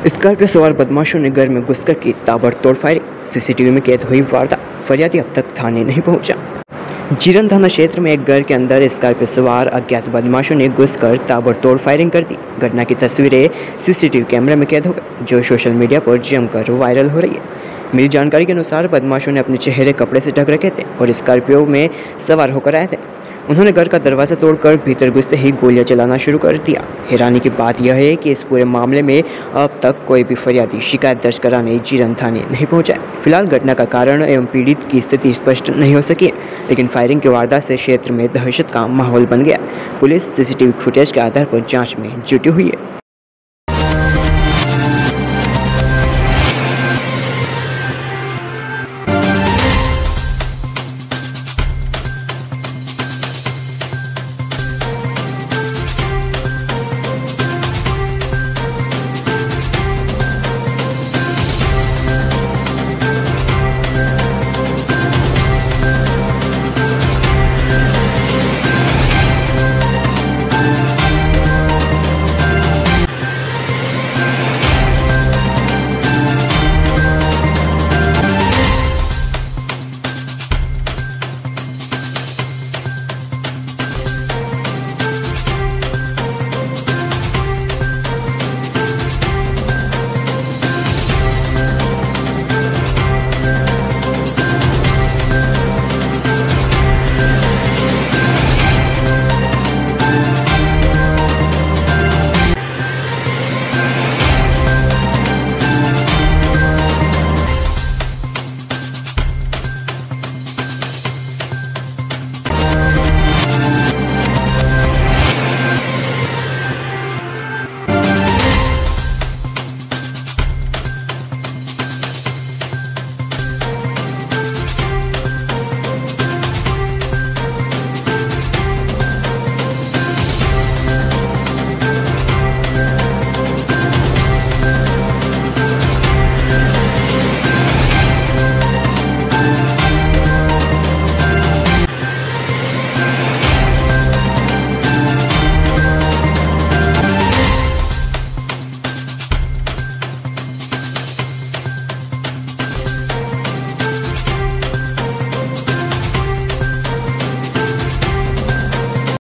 Scorpio सवार बदमाशों ने घर में घुसकर की ताबड़तोड़ फायरिंग। सीसीटीवी में कैद हुई वारदात। फरियादी अब तक थाने नहीं पहुंचा। जीरन थाना क्षेत्र में एक घर के अंदर स्कॉर्पियो सवार अज्ञात बदमाशों ने घुसकर ताबड़तोड़ फायरिंग कर दी। घटना की तस्वीरें सीसीटीवी कैमरे में कैद हो गई, जो सोशल मीडिया पर जमकर वायरल हो रही है। मिली जानकारी के अनुसार बदमाशों ने अपने चेहरे कपड़े से ढक रखे थे और स्कॉर्पियो में सवार होकर आए थे। उन्होंने घर का दरवाज़ा तोड़कर भीतर घुसते ही गोलियां चलाना शुरू कर दिया। हैरानी की बात यह है कि इस पूरे मामले में अब तक कोई भी फरियादी शिकायत दर्ज कराने जीरन थाने नहीं पहुंचा है। फिलहाल घटना का कारण एवं पीड़ित की स्थिति स्पष्ट नहीं हो सकी है, लेकिन फायरिंग की वारदात से क्षेत्र में दहशत का माहौल बन गया। पुलिस सीसीटीवी फुटेज के आधार पर जाँच में जुटी हुई है।